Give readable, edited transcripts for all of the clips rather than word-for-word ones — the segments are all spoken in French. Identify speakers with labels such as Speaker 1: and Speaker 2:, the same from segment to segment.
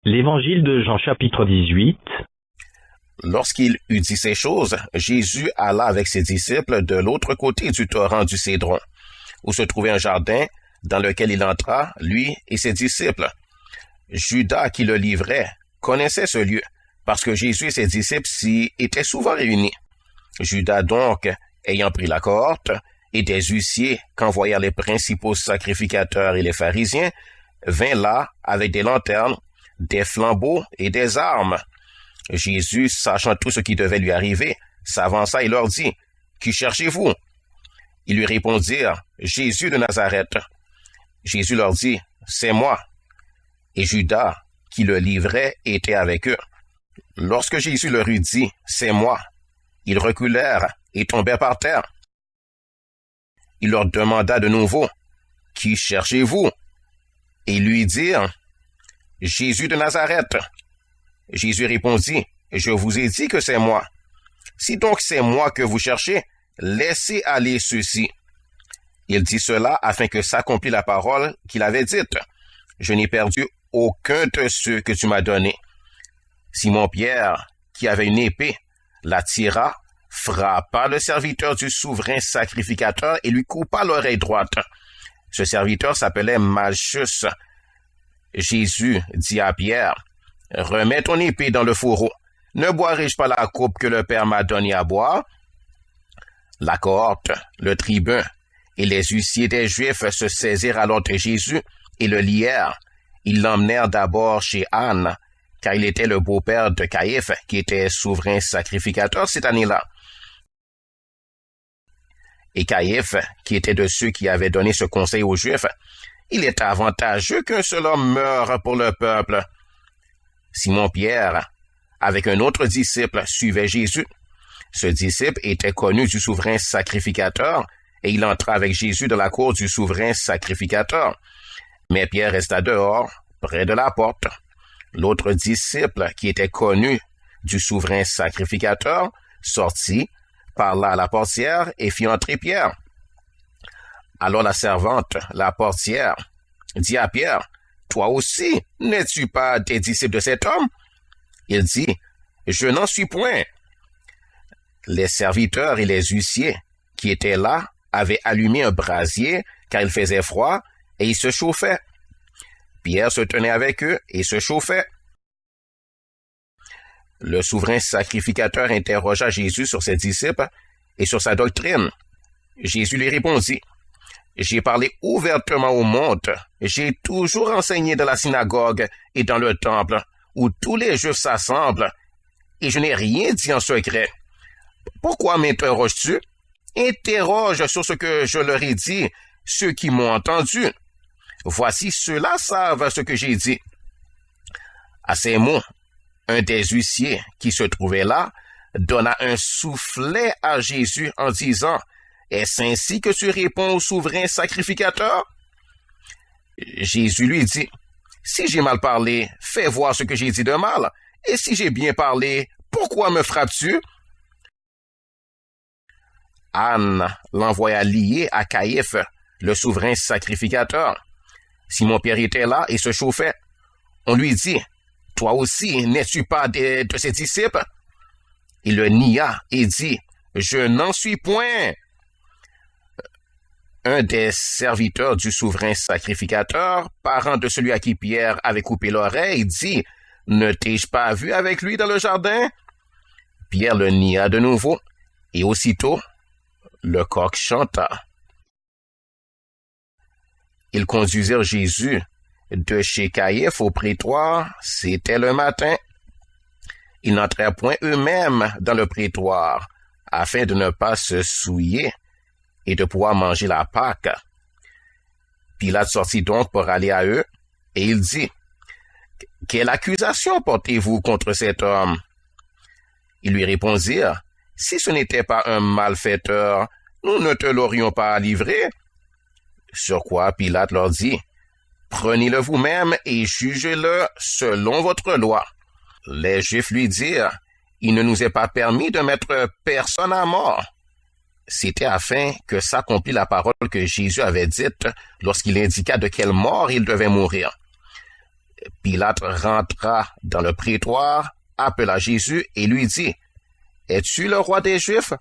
Speaker 1: L'Évangile de Jean chapitre 18.
Speaker 2: Lorsqu'il eut dit ces choses, Jésus alla avec ses disciples de l'autre côté du torrent du Cédron, où se trouvait un jardin dans lequel il entra, lui et ses disciples. Judas, qui le livrait, connaissait ce lieu, parce que Jésus et ses disciples s'y étaient souvent réunis. Judas donc, ayant pris la cohorte, et des huissiers qu'envoyèrent les principaux sacrificateurs et les pharisiens, vint là avec des lanternes, des flambeaux et des armes. Jésus, sachant tout ce qui devait lui arriver, s'avança et leur dit, « Qui cherchez-vous » Ils lui répondirent, « Jésus de Nazareth. » Jésus leur dit, « C'est moi. » Et Judas, qui le livrait, était avec eux. Lorsque Jésus leur eut dit, « C'est moi », ils reculèrent et tombèrent par terre. Il leur demanda de nouveau, « Qui cherchez-vous » Et ils lui dirent, « Jésus de Nazareth. » Jésus répondit, « Je vous ai dit que c'est moi. Si donc c'est moi que vous cherchez, laissez aller ceux-ci. » Il dit cela afin que s'accomplît la parole qu'il avait dite. « Je n'ai perdu aucun de ceux que tu m'as donnés. » Simon-Pierre, qui avait une épée, la tira, frappa le serviteur du souverain sacrificateur et lui coupa l'oreille droite. Ce serviteur s'appelait Malchus. Jésus dit à Pierre, « Remets ton épée dans le fourreau. Ne boirai-je pas la coupe que le Père m'a donnée à boire? » La cohorte, le tribun et les huissiers des Juifs se saisirent alors de Jésus et le lièrent. Ils l'emmenèrent d'abord chez Anne, car il était le beau-père de Caïphe, qui était souverain sacrificateur cette année-là. Et Caïphe, qui était de ceux qui avaient donné ce conseil aux Juifs, il est avantageux qu'un seul homme meure pour le peuple. Simon-Pierre, avec un autre disciple, suivait Jésus. Ce disciple était connu du souverain sacrificateur, et il entra avec Jésus dans la cour du souverain sacrificateur. Mais Pierre resta dehors, près de la porte. L'autre disciple, qui était connu du souverain sacrificateur, sortit, parla à la portière et fit entrer Pierre. Alors la servante, la portière, dit à Pierre, « Toi aussi, n'es-tu pas des disciples de cet homme? » Il dit, « Je n'en suis point. » Les serviteurs et les huissiers qui étaient là avaient allumé un brasier car il faisait froid et ils se chauffaient. Pierre se tenait avec eux et se chauffait. Le souverain sacrificateur interrogea Jésus sur ses disciples et sur sa doctrine. Jésus lui répondit, « J'ai parlé ouvertement au monde. J'ai toujours enseigné dans la synagogue et dans le temple, où tous les Juifs s'assemblent, et je n'ai rien dit en secret. Pourquoi m'interroges-tu? Interroge sur ce que je leur ai dit, ceux qui m'ont entendu. Voici, ceux-là savent ce que j'ai dit. » À ces mots, un des huissiers qui se trouvait là donna un soufflet à Jésus en disant, « Est-ce ainsi que tu réponds au souverain sacrificateur? » Jésus lui dit, « Si j'ai mal parlé, fais voir ce que j'ai dit de mal, et si j'ai bien parlé, pourquoi me frappes-tu? » Anne l'envoya lier à Caïphe, le souverain sacrificateur. Simon-Pierre était là et se chauffait. On lui dit, « Toi aussi, n'es-tu pas de ses disciples? » Il le nia et dit, « Je n'en suis point. » Un des serviteurs du souverain sacrificateur, parent de celui à qui Pierre avait coupé l'oreille, dit, « Ne t'ai-je pas vu avec lui dans le jardin? » Pierre le nia de nouveau, et aussitôt, le coq chanta. Ils conduisirent Jésus de chez Caïphe au prétoire, c'était le matin. Ils n'entrèrent point eux-mêmes dans le prétoire, afin de ne pas se souiller et de pouvoir manger la Pâque. Pilate sortit donc pour aller à eux, et il dit, « Quelle accusation portez-vous contre cet homme? » Ils lui répondirent, « Si ce n'était pas un malfaiteur, nous ne te l'aurions pas livré. » Sur quoi Pilate leur dit, « Prenez-le vous-même et jugez-le selon votre loi. » Les Juifs lui dirent, « Il ne nous est pas permis de mettre personne à mort. » C'était afin que s'accomplît la parole que Jésus avait dite lorsqu'il indiqua de quelle mort il devait mourir. Pilate rentra dans le prétoire, appela Jésus et lui dit, « Es-tu le roi des Juifs? »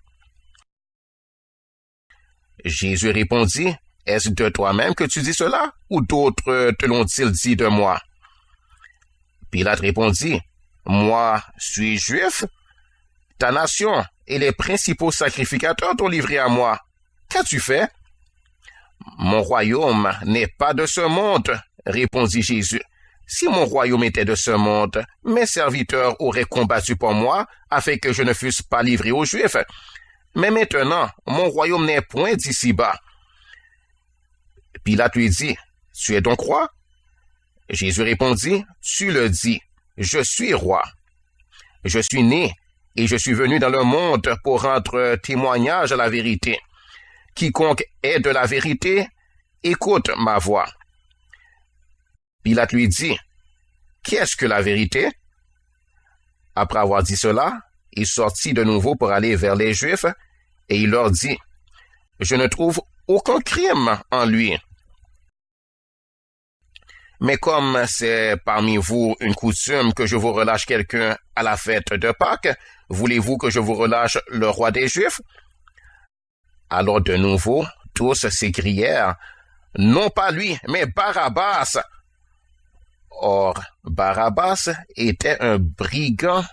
Speaker 2: Jésus répondit, « Est-ce de toi-même que tu dis cela, ou d'autres te l'ont-ils dit de moi? » Pilate répondit, « Moi, suis juif? Ta nation et les principaux sacrificateurs t'ont livré à moi. Qu'as-tu fait? » « Mon royaume n'est pas de ce monde, » répondit Jésus. « Si mon royaume était de ce monde, mes serviteurs auraient combattu pour moi afin que je ne fusse pas livré aux Juifs. Mais maintenant, mon royaume n'est point d'ici-bas. » Pilate lui dit, « Tu es donc roi? » Jésus répondit, « Tu le dis, je suis roi. Je suis né et je suis venu dans le monde pour rendre témoignage à la vérité. Quiconque est de la vérité, écoute ma voix. » Pilate lui dit, « Qu'est-ce que la vérité? » Après avoir dit cela, il sortit de nouveau pour aller vers les Juifs, et il leur dit, « Je ne trouve aucun crime en lui. Mais comme c'est parmi vous une coutume que je vous relâche quelqu'un à la fête de Pâques, voulez-vous que je vous relâche le roi des Juifs? » Alors de nouveau, tous s'écrièrent, « Non pas lui, mais Barabbas. » Or, Barabbas était un brigand